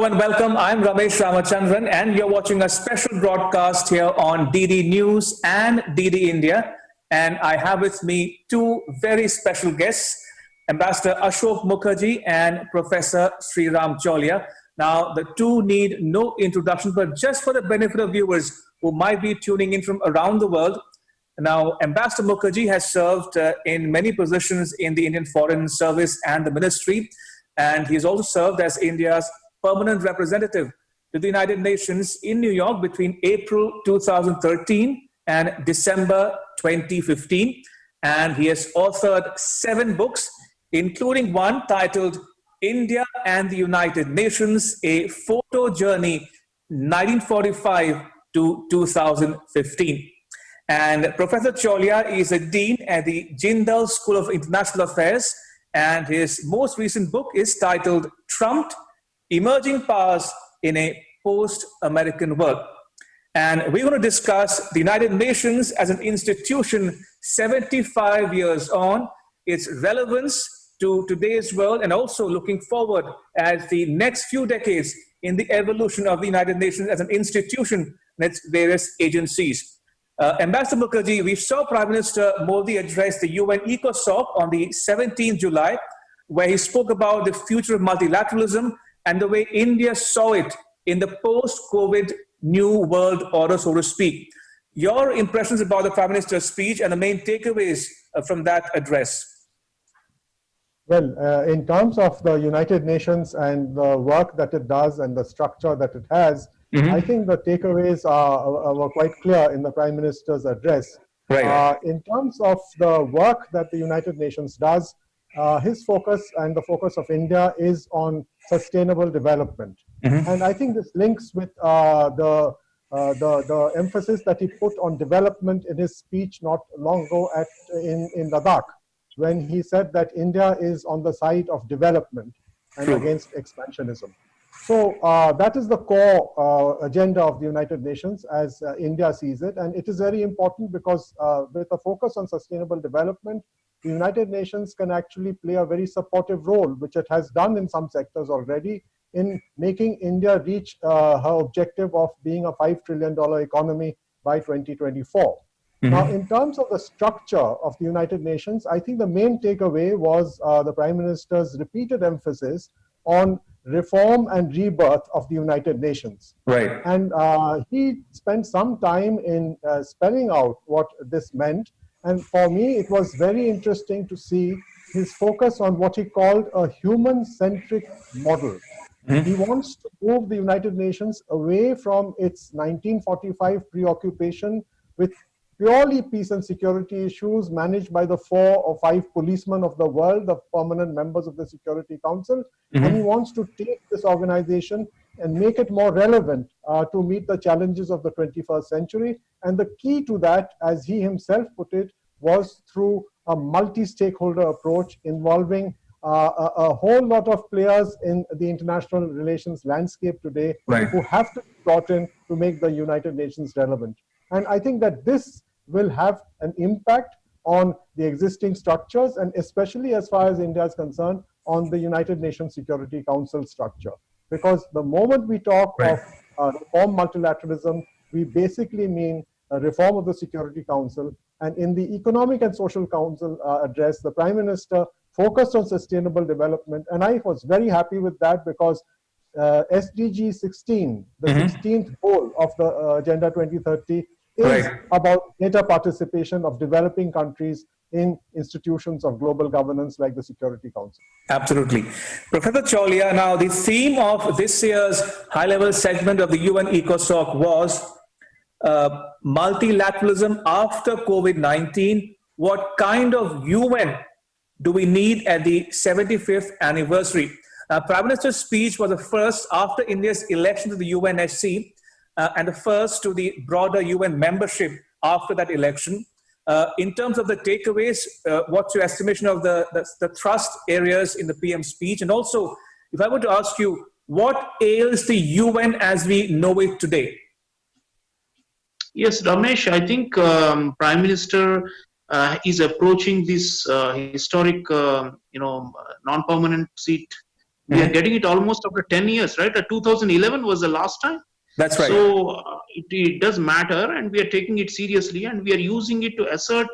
and welcome. I'm Ramesh Ramachandran, and you're watching a special broadcast here on DD News and DD India. And I have with me two very special guests, Ambassador Ashok Mukherjee and Professor Sriram Cholia. Now, the two need no introduction, but just for the benefit of viewers who might be tuning in from around the world. Now, Ambassador Mukherjee has served in many positions in the Indian Foreign Service and the ministry, and he's also served as India's permanent representative to the United Nations in New York between April 2013 and December 2015. And he has authored 7 books, including one titled India and the United Nations, a photo journey 1945 to 2015. And Professor Cholia is a dean at the Jindal School of International Affairs, and his most recent book is titled Trumped: Emerging Powers in a Post-American World. And we're going to discuss the United Nations as an institution 75 years on, its relevance to today's world, and also looking forward at the next few decades in the evolution of the United Nations as an institution and its various agencies. Ambassador Mukherjee, we saw Prime Minister Modi address the UN ECOSOC on the 17th July, where he spoke about the future of multilateralism and the way India saw it in the post-COVID new world order, so to speak. Your impressions about the Prime Minister's speech and the main takeaways from that address? Well, in terms of the United Nations and the work that it does and the structure that it has, I think the takeaways were quite clear in the Prime Minister's address. Right. In terms of the work that the United Nations does, his focus and the focus of India is on sustainable development. And I think this links with the emphasis that he put on development in his speech not long ago in Ladakh, when he said that India is on the side of development and against expansionism. So that is the core agenda of the United Nations as India sees it. And it is very important because with a focus on sustainable development, the United Nations can actually play a very supportive role, which it has done in some sectors already, in making India reach her objective of being a $5 trillion economy by 2024. Now, in terms of the structure of the United Nations, I think the main takeaway was the Prime Minister's repeated emphasis on reform and rebirth of the United Nations. Right. And he spent some time in spelling out what this meant. And for me, it was very interesting to see his focus on what he called a human-centric model. He wants to move the United Nations away from its 1945 preoccupation with purely peace and security issues managed by the 4 or 5 policemen of the world, the permanent members of the Security Council. And he wants to take this organization and make it more relevant to meet the challenges of the 21st century. And the key to that, as he himself put it, was through a multi-stakeholder approach involving a whole lot of players in the international relations landscape today who have to be brought in to make the United Nations relevant. And I think that this will have an impact on the existing structures, and especially as far as India is concerned, on the United Nations Security Council structure. Because the moment we talk of reform multilateralism, we basically mean a reform of the Security Council. And in the Economic and Social Council address, the Prime Minister focused on sustainable development. And I was very happy with that because SDG 16, the 16th goal of the Agenda 2030, is about greater participation of developing countries in institutions of global governance like the Security Council. Absolutely. Professor Cholia, now the theme of this year's high-level segment of the UN ECOSOC was multilateralism after COVID-19. What kind of UN do we need at the 75th anniversary? Prime Minister's speech was the first after India's election to the UNSC and the first to the broader UN membership after that election. In terms of the takeaways, what's your estimation of the thrust areas in the PM speech? And also, if I were to ask you, what ails the UN as we know it today? Yes, Ramesh, I think Prime Minister is approaching this historic, non-permanent seat We are getting it almost after 10 years, right? 2011 was the last time. That's right. So it does matter, and we are taking it seriously, and we are using it to assert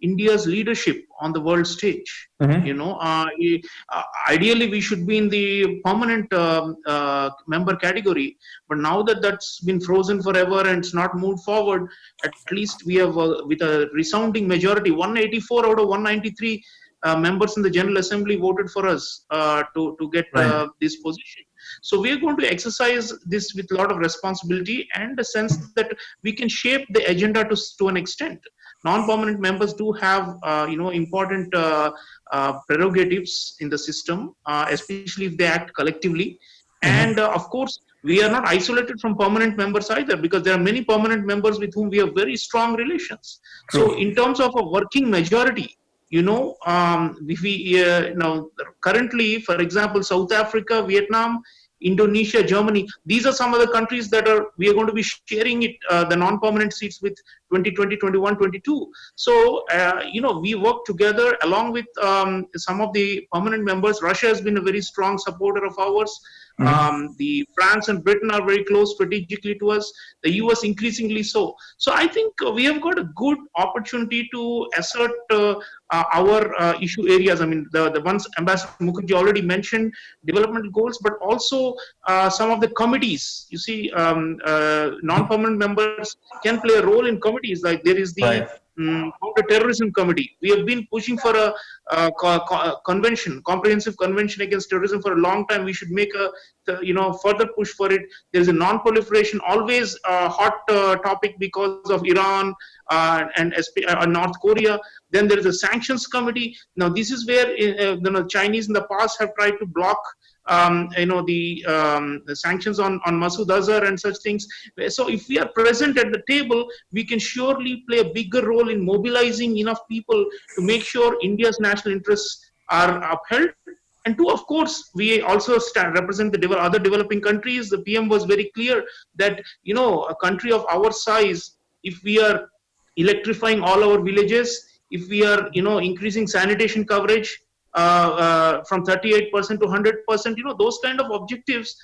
India's leadership on the world stage. You know, ideally we should be in the permanent member category, but now that that's been frozen forever and it's not moved forward, at least we have, with a resounding majority, 184 out of 193 members in the General Assembly voted for us to get this position. So we are going to exercise this with a lot of responsibility and a sense that we can shape the agenda to an extent. Non-permanent members do have, important prerogatives in the system, especially if they act collectively. And of course, we are not isolated from permanent members either, because there are many permanent members with whom we have very strong relations. So in terms of a working majority, if we currently, for example, South Africa, Vietnam, Indonesia, Germany, these are some of the countries that we are going to be sharing it, the non-permanent seats with 2020, 21, 22. So, we work together along with some of the permanent members. Russia has been a very strong supporter of ours. The France and Britain are very close strategically to us. The US increasingly so. So I think we have got a good opportunity to assert our issue areas. I mean, the ones Ambassador Mukherjee already mentioned, development goals, but also some of the committees. You see, non-permanent members can play a role in committees. Like there is the Counter-Terrorism Committee. We have been pushing for a convention, comprehensive convention against terrorism for a long time. We should make a further push for it. There is a non-proliferation, always a hot topic because of Iran and North Korea. Then there is a Sanctions Committee. Now this is where the Chinese in the past have tried to block the sanctions on Masood Azhar and such things. So if we are present at the table, we can surely play a bigger role in mobilizing enough people to make sure India's national interests are upheld. And two, of course, we also represent the other developing countries. The PM was very clear that, a country of our size, if we are electrifying all our villages, if we are, increasing sanitation coverage, from 38% to 100%, those kind of objectives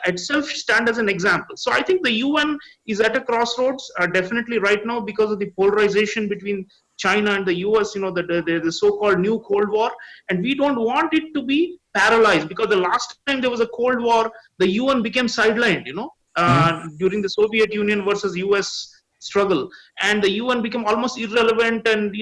itself stand as an example. So I think the UN is at a crossroads, definitely right now, because of the polarization between China and the US, the so-called new Cold War, and we don't want it to be paralyzed, because the last time there was a Cold War, the UN became sidelined, during the Soviet Union versus US struggle, and the UN became almost irrelevant, and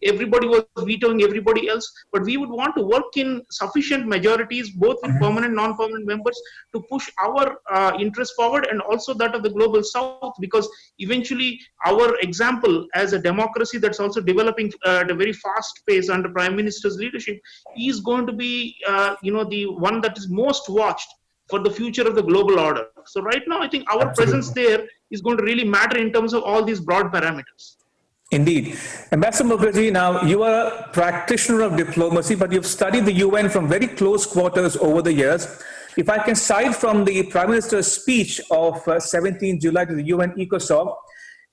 everybody was vetoing everybody else. But we would want to work in sufficient majorities, both with permanent, non-permanent members, to push our interests forward, and also that of the global South, because eventually our example as a democracy that's also developing at a very fast pace under Prime Minister's leadership is going to be the one that is most watched for the future of the global order. So right now, I think our presence there is going to really matter in terms of all these broad parameters. Indeed. Ambassador Mukherjee, now you are a practitioner of diplomacy, but you've studied the UN from very close quarters over the years. If I can cite from the Prime Minister's speech of 17 July to the UN ECOSOC,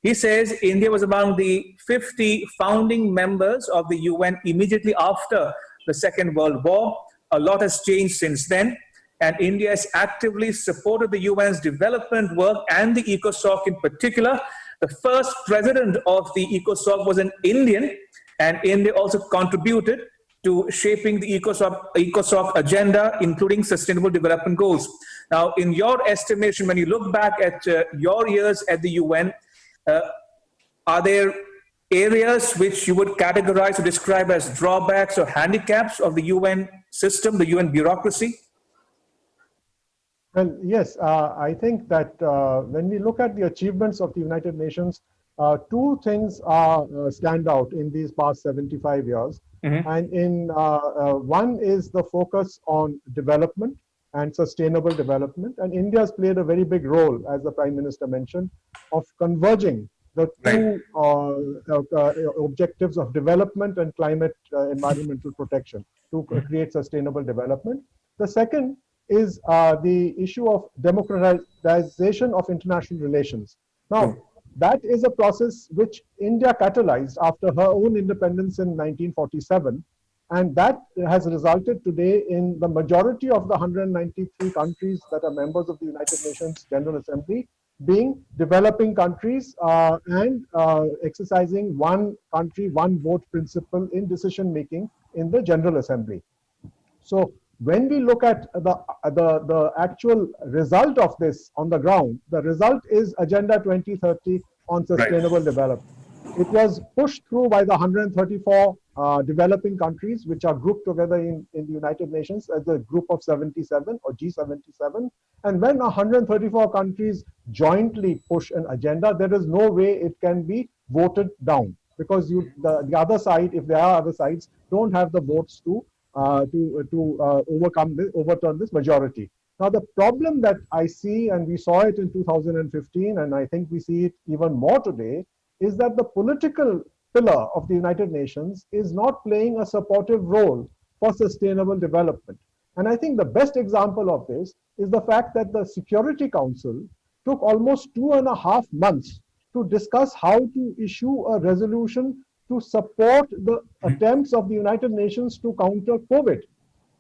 he says India was among the 50 founding members of the UN immediately after the Second World War. A lot has changed since then, and India has actively supported the UN's development work and the ECOSOC in particular. The first president of the ECOSOC was an Indian, and India also contributed to shaping the ECOSOC agenda, including sustainable development goals. Now, in your estimation, when you look back at your years at the UN, are there areas which you would categorize or describe as drawbacks or handicaps of the UN system, the UN bureaucracy? Well, yes, I think that when we look at the achievements of the United Nations, two things stand out in these past 75 years. And one is the focus on development and sustainable development. And India has played a very big role, as the Prime Minister mentioned, of converging the two objectives of development and climate environmental protection to create sustainable development. The second is the issue of democratization of international relations. Now, that is a process which India catalyzed after her own independence in 1947. And that has resulted today in the majority of the 193 countries that are members of the United Nations General Assembly being developing countries and exercising one country, one vote principle in decision making in the General Assembly. So when we look at the actual result of this on the ground, the result is Agenda 2030 on sustainable development. It was pushed through by the 134 developing countries, which are grouped together in the United Nations as a group of 77 or G77. And when 134 countries jointly push an agenda, there is no way it can be voted down, because the other side, if there are other sides, don't have the votes to overturn this majority. Now, the problem that I see, and we saw it in 2015, and I think we see it even more today, is that the political pillar of the United Nations is not playing a supportive role for sustainable development. And I think the best example of this is the fact that the Security Council took almost 2.5 months to discuss how to issue a resolution to support the attempts of the United Nations to counter COVID.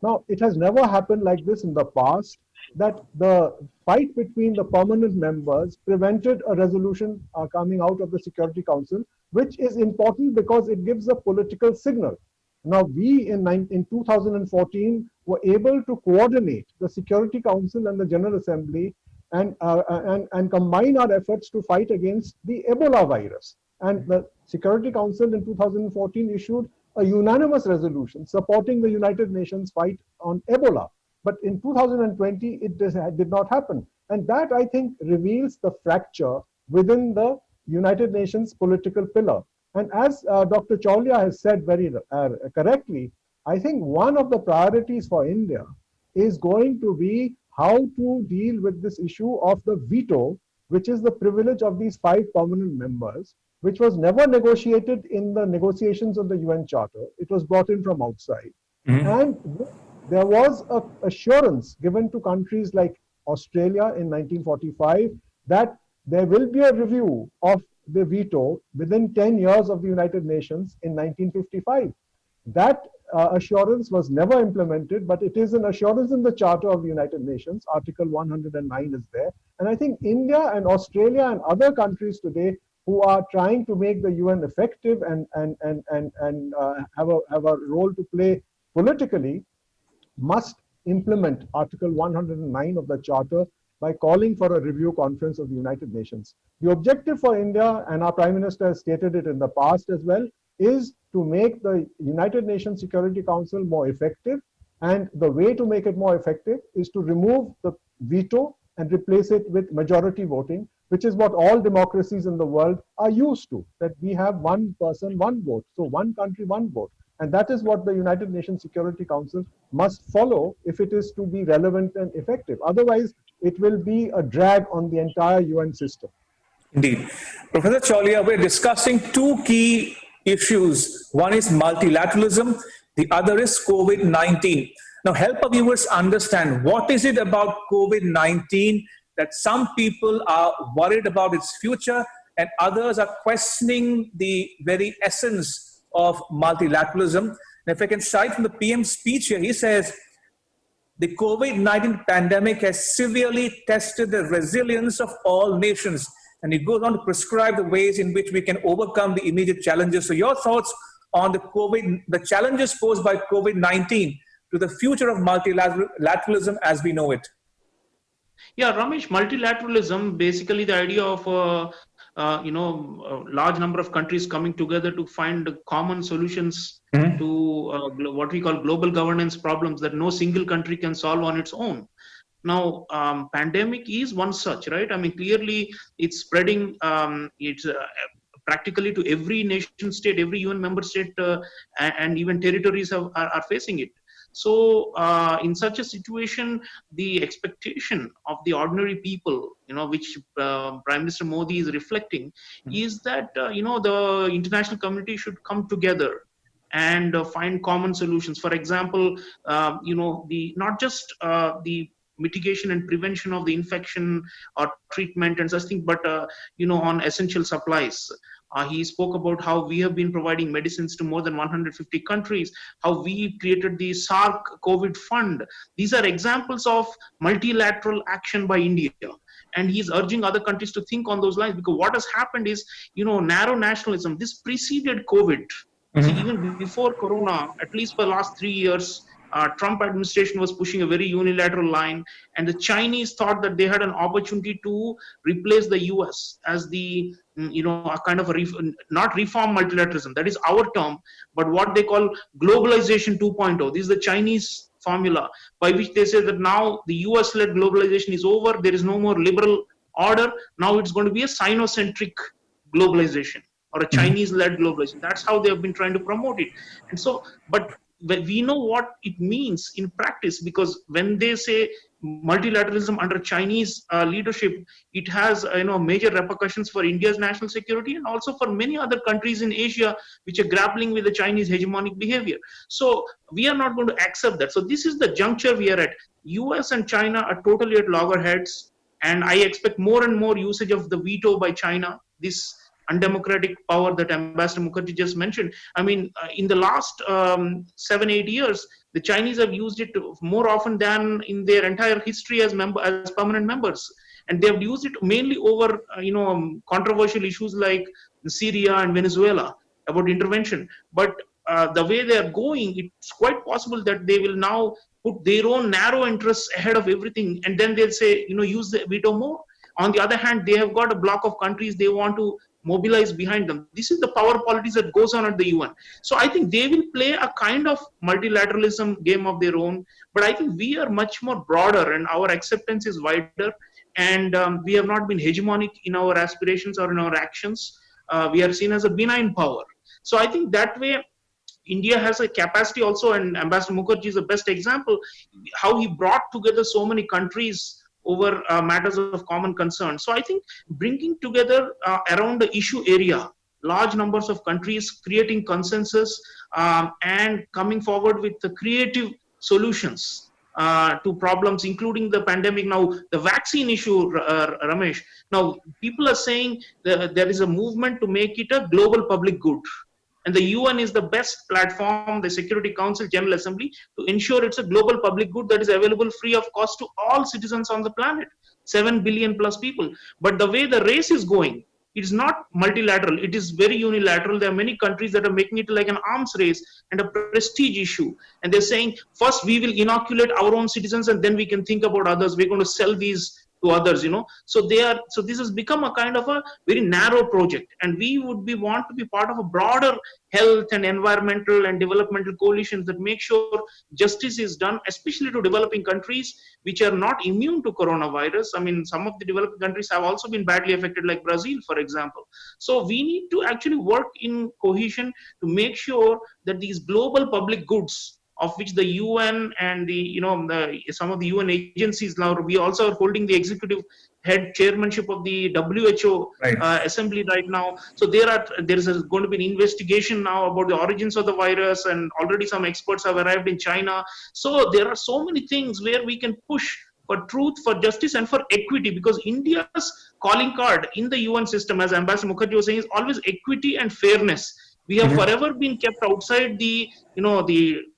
Now, it has never happened like this in the past, that the fight between the permanent members prevented a resolution coming out of the Security Council, which is important because it gives a political signal. Now, we in 2014 were able to coordinate the Security Council and the General Assembly and combine our efforts to fight against the Ebola virus. And the Security Council in 2014 issued a unanimous resolution supporting the United Nations fight on Ebola. But in 2020, it did not happen. And that, I think, reveals the fracture within the United Nations political pillar. And as Dr. Chaulia has said very correctly, I think one of the priorities for India is going to be how to deal with this issue of the veto, which is the privilege of these 5 permanent members, which was never negotiated in the negotiations of the UN Charter. It was brought in from outside. And there was an assurance given to countries like Australia in 1945 that there will be a review of the veto within 10 years of the United Nations in 1955. That assurance was never implemented, but it is an assurance in the Charter of the United Nations. Article 109 is there. And I think India and Australia and other countries today who are trying to make the UN effective and have a role to play politically must implement Article 109 of the Charter by calling for a review conference of the United Nations. The objective for India, and our Prime Minister has stated it in the past as well, is to make the United Nations Security Council more effective. And the way to make it more effective is to remove the veto and replace it with majority voting, which is what all democracies in the world are used to, that we have one person, one vote. So one country, one vote. And that is what the United Nations Security Council must follow if it is to be relevant and effective. Otherwise, it will be a drag on the entire UN system. Indeed. Professor Chaulia, we're discussing 2 key issues. One is multilateralism, the other is COVID-19. Now, help our viewers understand, what is it about COVID-19 that some people are worried about its future and others are questioning the very essence of multilateralism. And if I can cite from the PM's speech here, he says, the COVID-19 pandemic has severely tested the resilience of all nations. And he goes on to prescribe the ways in which we can overcome the immediate challenges. So your thoughts on the challenges posed by COVID-19 to the future of multilateralism as we know it? Yeah, Ramesh, multilateralism, basically the idea of a large number of countries coming together to find common solutions to what we call global governance problems that no single country can solve on its own. Now, pandemic is one such, right? I mean, clearly it's spreading, practically to every nation state, every UN member state, and even territories are facing it. So in such a situation, the expectation of the ordinary people, which Prime Minister Modi is reflecting, is that, the international community should come together and find common solutions. For example, not just the mitigation and prevention of the infection or treatment and such things, but on essential supplies. He spoke about how we have been providing medicines to more than 150 countries, how we created the SARC COVID fund. These are examples of multilateral action by India. And he's urging other countries to think on those lines, because what has happened is, narrow nationalism. This preceded COVID. See, even before Corona, at least for the last 3 years, Trump administration was pushing a very unilateral line, and the Chinese thought that they had an opportunity to replace the US as the, a kind of not reform multilateralism, that is our term, but what they call globalization 2.0. This is the Chinese formula by which they say that now the US-led globalization is over, there is no more liberal order, now it's going to be a Sino-centric globalization or a Chinese-led globalization. That's how they have been trying to promote it. And so, but we know what it means in practice, because when they say multilateralism under Chinese leadership, it has major repercussions for India's national security and also for many other countries in Asia which are grappling with the Chinese hegemonic behavior. So we are not going to accept that. So this is the juncture we are at. US and China are totally at loggerheads, and I expect more and more usage of the veto by China, this undemocratic power that Ambassador Mukherjee just mentioned. I mean, in the last 7-8 years, the Chinese have used it more often than in their entire history as permanent members, and they have used it mainly over controversial issues like Syria and Venezuela about intervention. But the way they are going, it's quite possible that they will now put their own narrow interests ahead of everything, and then they'll say, use the veto more. On the other hand, they have got a block of countries they want to mobilize behind them. This is the power politics that goes on at the UN. So I think they will play a kind of multilateralism game of their own, but I think we are much more broader and our acceptance is wider, and we have not been hegemonic in our aspirations or in our actions. We are seen as a benign power. So I think that way India has a capacity also, and Ambassador Mukherjee is the best example, how he brought together so many countries over matters of common concern. So I think bringing together around the issue area, large numbers of countries, creating consensus and coming forward with the creative solutions to problems, including the pandemic. Now, the vaccine issue, Ramesh, now people are saying that there is a movement to make it a global public good. And the UN is the best platform, the Security Council General Assembly, to ensure it's a global public good that is available free of cost to all citizens on the planet, 7 billion plus people. But the way the race is going, it is not multilateral, it is very unilateral. There are many countries that are making it like an arms race and a prestige issue. And they're saying, first we will inoculate our own citizens and then we can think about others. We're going to sell these to others, so this has become a kind of a very narrow project, and we would want to be part of a broader health and environmental and developmental coalitions that make sure justice is done, especially to developing countries which are not immune to coronavirus. I mean, some of the developing countries have also been badly affected, like Brazil, for example. So we need to actually work in cohesion to make sure that these global public goods, of which the UN and some of the UN agencies, now we also are holding the executive head chairmanship of the WHO assembly right now. So there is going to be an investigation now about the origins of the virus, and already some experts have arrived in China. So there are so many things where we can push for truth, for justice, and for equity, because India's calling card in the UN system, as Ambassador Mukherjee was saying, is always equity and fairness. We have forever been kept outside the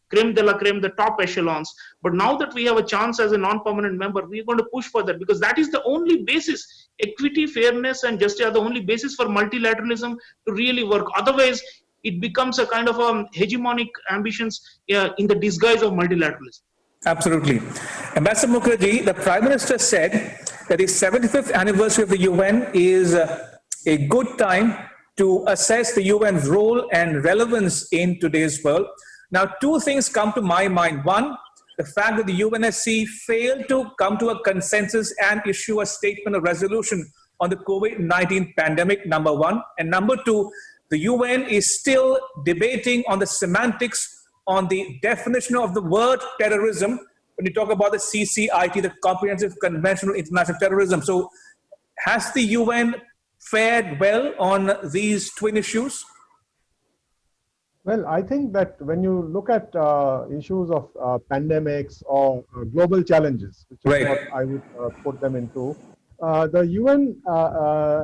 creme de la creme, the top echelons. But now that we have a chance as a non-permanent member, we are going to push for that, because that is the only basis. Equity, fairness, and justice are the only basis for multilateralism to really work. Otherwise, it becomes a kind of hegemonic ambitions in the disguise of multilateralism. Absolutely. Ambassador Mukherjee, the Prime Minister said that the 75th anniversary of the UN is a good time to assess the UN's role and relevance in today's world. Now, two things come to my mind. One, the fact that the UNSC failed to come to a consensus and issue a statement of resolution on the COVID-19 pandemic, number one. And number two, the UN is still debating on the semantics on the definition of the word terrorism when you talk about the CCIT, the Comprehensive Convention on International Terrorism. So has the UN fared well on these twin issues? Well, I think that when you look at issues of pandemics or global challenges, which is what I would put them into, the UN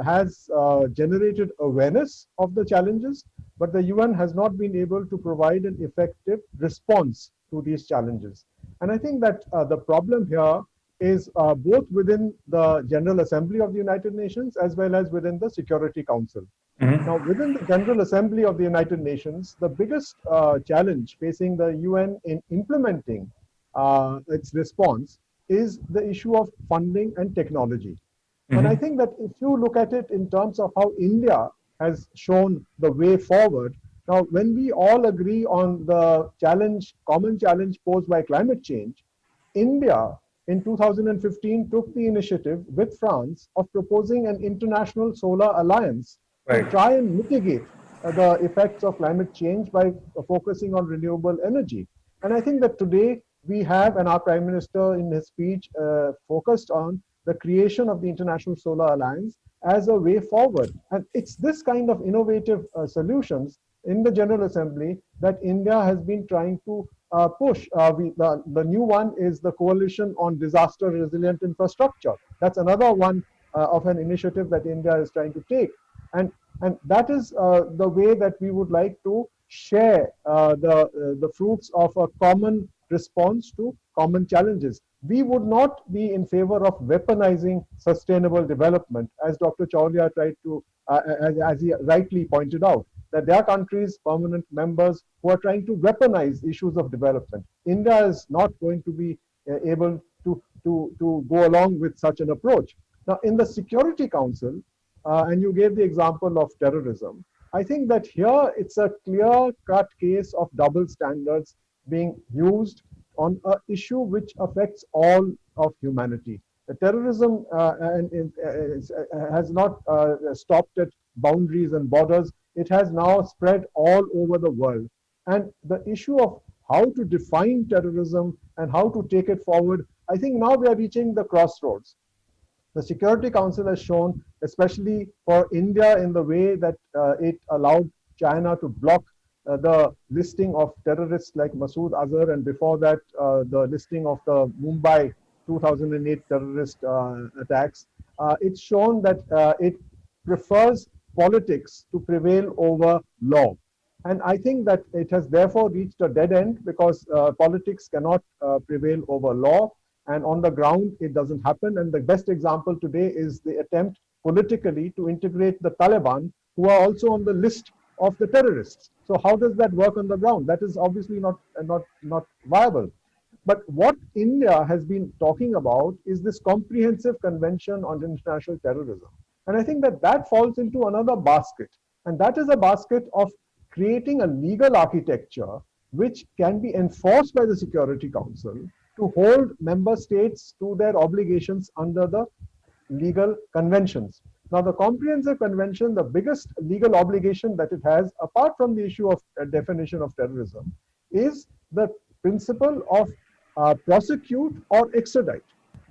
has generated awareness of the challenges, but the UN has not been able to provide an effective response to these challenges. And I think that the problem here is both within the General Assembly of the United Nations as well as within the Security Council. Now, within the General Assembly of the United Nations, the biggest challenge facing the UN in implementing its response is the issue of funding and technology. And I think that if you look at it in terms of how India has shown the way forward, now when we all agree on the challenge, common challenge posed by climate change, India in 2015 took the initiative with France of proposing an international solar alliance to try and mitigate the effects of climate change by focusing on renewable energy. And I think that today we have, and our Prime Minister in his speech focused on the creation of the International Solar Alliance as a way forward. And it's this kind of innovative solutions in the General Assembly that India has been trying to push. The new one is the Coalition on Disaster Resilient Infrastructure. That's another one of an initiative that India is trying to take. And that is the way that we would like to share the fruits of a common response to common challenges. We would not be in favor of weaponizing sustainable development, as Dr. Chaulia tried to, as he rightly pointed out, that there are countries, permanent members, who are trying to weaponize issues of development. India is not going to be able to go along with such an approach. Now, in the Security Council, and you gave the example of terrorism, I think that here it's a clear-cut case of double standards being used on an issue which affects all of humanity. The terrorism has not stopped at boundaries and borders. It has now spread all over the world. And the issue of how to define terrorism and how to take it forward, I think now we are reaching the crossroads. The Security Council has shown, especially for India, in the way that it allowed China to block the listing of terrorists like Masood Azhar, and before that, the listing of the Mumbai 2008 terrorist attacks. It's shown that it prefers politics to prevail over law. And I think that it has therefore reached a dead end because politics cannot prevail over law. And on the ground, it doesn't happen. And the best example today is the attempt politically to integrate the Taliban, who are also on the list of the terrorists. So how does that work on the ground? That is obviously not viable. But what India has been talking about is this comprehensive convention on international terrorism. And I think that that falls into another basket. And that is a basket of creating a legal architecture which can be enforced by the Security Council to hold member states to their obligations under the legal conventions. Now, the Comprehensive Convention, the biggest legal obligation that it has, apart from the issue of definition of terrorism, is the principle of prosecute or extradite.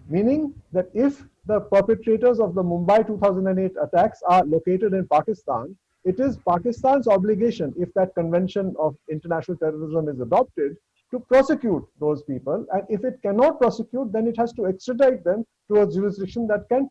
Meaning that if the perpetrators of the Mumbai 2008 attacks are located in Pakistan, it is Pakistan's obligation, if that Convention of International Terrorism is adopted, to prosecute those people. And if it cannot prosecute, then it has to extradite them to a jurisdiction that can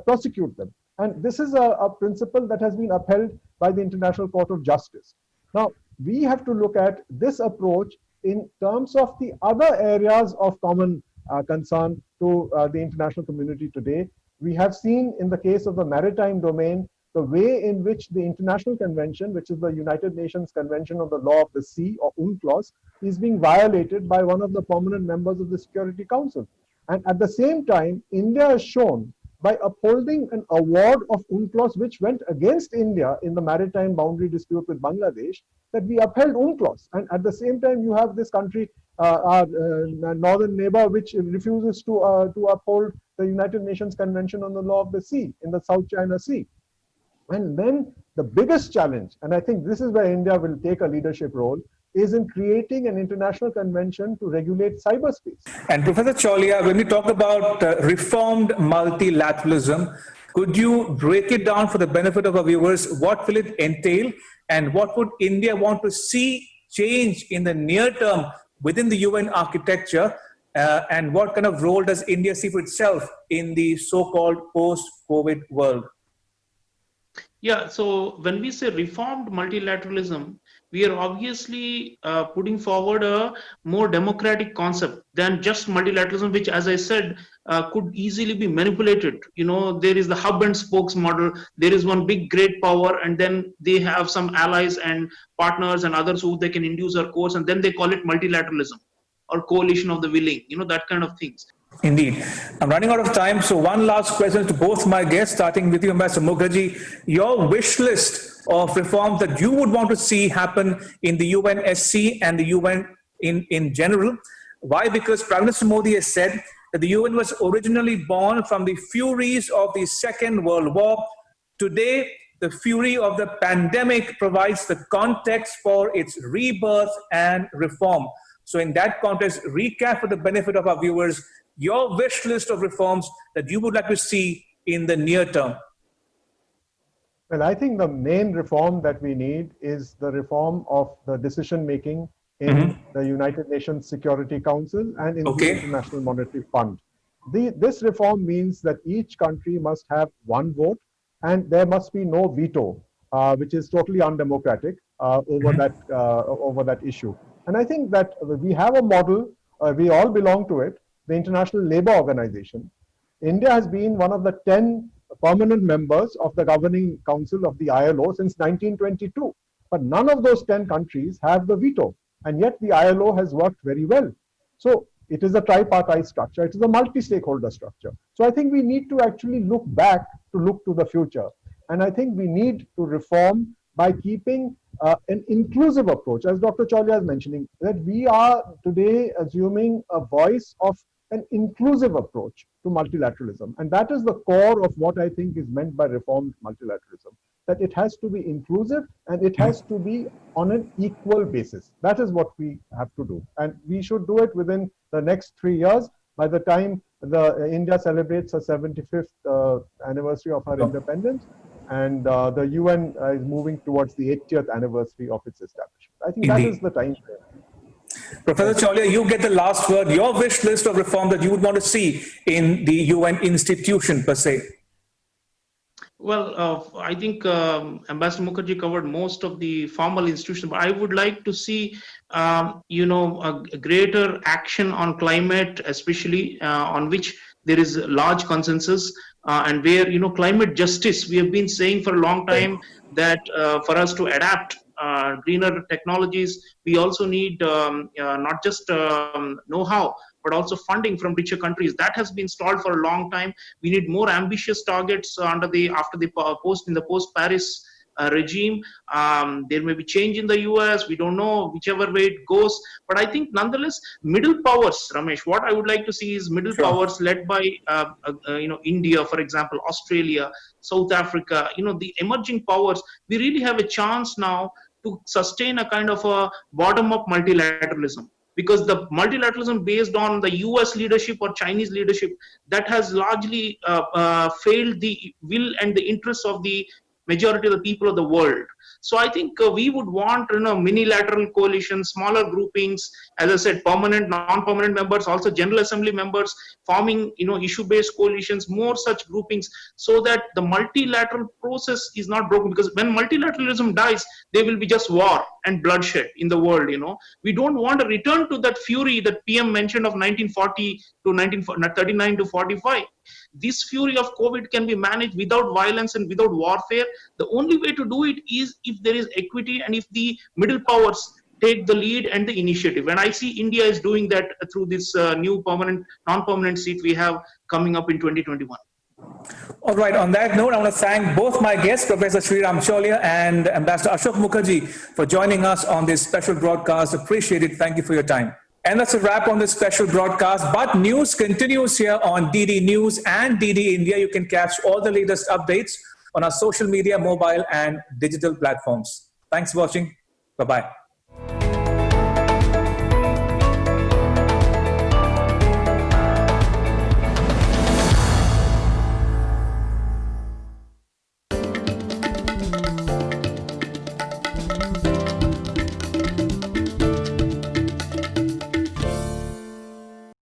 prosecute them. And this is a principle that has been upheld by the International Court of Justice. Now, we have to look at this approach in terms of the other areas of common concern to the international community today. We have seen in the case of the maritime domain, the way in which the International Convention, which is the United Nations Convention on the Law of the Sea, or UNCLOS, is being violated by one of the permanent members of the Security Council. And at the same time, India has shown by upholding an award of UNCLOS which went against India in the maritime boundary dispute with Bangladesh, that we upheld UNCLOS. And at the same time, you have this country, our northern neighbor, which refuses to uphold the United Nations Convention on the Law of the Sea in the South China Sea. And then the biggest challenge, and I think this is where India will take a leadership role, is in creating an international convention to regulate cyberspace. And Professor Chaulia, when we talk about reformed multilateralism, could you break it down for the benefit of our viewers? What will it entail, and what would India want to see change in the near term within the UN architecture? and what kind of role does India see for itself in the so-called post-COVID world? Yeah, so when we say reformed multilateralism, we are obviously putting forward a more democratic concept than just multilateralism, which, as I said, could easily be manipulated. You know, there is the hub and spokes model. There is one big great power, and then they have some allies and partners and others who they can induce or coerce, and then they call it multilateralism or coalition of the willing, you know, that kind of things. Indeed. I'm running out of time. So one last question to both my guests, starting with you, Ambassador Mukherjee. Your wish list of reforms that you would want to see happen in the UNSC and the UN in general. Why? Because Prime Minister Modi has said that the UN was originally born from the furies of the Second World War. Today, the fury of the pandemic provides the context for its rebirth and reform. So in that context, recap for the benefit of our viewers, your wish list of reforms that you would like to see in the near term. Well, I think the main reform that we need is the reform of the decision-making in the United Nations Security Council and in the International Monetary Fund. This reform means that each country must have one vote and there must be no veto, which is totally undemocratic over that issue. And I think that we have a model, we all belong to it, the International Labour Organization. India has been one of the 10 permanent members of the Governing Council of the ILO since 1922. But none of those 10 countries have the veto. And yet the ILO has worked very well. So it is a tripartite structure. It is a multi-stakeholder structure. So I think we need to actually look back to look to the future. And I think we need to reform by keeping an inclusive approach. As Dr. Chawla is mentioning, that we are today assuming a voice of an inclusive approach to multilateralism. And that is the core of what I think is meant by reformed multilateralism, that it has to be inclusive and it has to be on an equal basis. That is what we have to do. And we should do it within the next 3 years. By the time India celebrates her 75th anniversary of her independence, and the UN is moving towards the 80th anniversary of its establishment. I think that is the time frame. Professor Chawla, you get the last word. Your wish list of reform that you would want to see in the UN institution per se. Well, I think Ambassador Mukherjee covered most of the formal institutions, but I would like to see, a greater action on climate, especially on which there is large consensus, and where, climate justice, we have been saying for a long time that for us to adapt greener technologies, we also need not just know-how, but also funding from richer countries. That has been stalled for a long time. We need more ambitious targets in the post-Paris regime. There may be change in the US. We don't know whichever way it goes. But I think nonetheless, middle powers, Ramesh, what I would like to see is middle powers led by, India, for example, Australia, South Africa, the emerging powers. We really have a chance now to sustain a kind of a bottom-up multilateralism. Because the multilateralism based on the US leadership or Chinese leadership, that has largely failed the will and the interests of the majority of the people of the world. So I think we would want minilateral coalitions, smaller groupings, as I said, permanent, non-permanent members, also General Assembly members, forming issue-based coalitions, more such groupings, so that the multilateral process is not broken. Because when multilateralism dies, there will be just war and bloodshed in the world. We don't want to return to that fury that PM mentioned of 1940 to 1939 to 45. This fury of COVID can be managed without violence and without warfare. The only way to do it is if there is equity and if the middle powers take the lead and the initiative. And I see India is doing that through this new permanent, non-permanent seat we have coming up in 2021. All right. On that note, I want to thank both my guests, Professor Sriram Chawla and Ambassador Ashok Mukherjee, for joining us on this special broadcast. Appreciate it. Thank you for your time. And that's a wrap on this special broadcast. But news continues here on DD News and DD India. You can catch all the latest updates on our social media, mobile, and digital platforms. Thanks for watching. Bye-bye.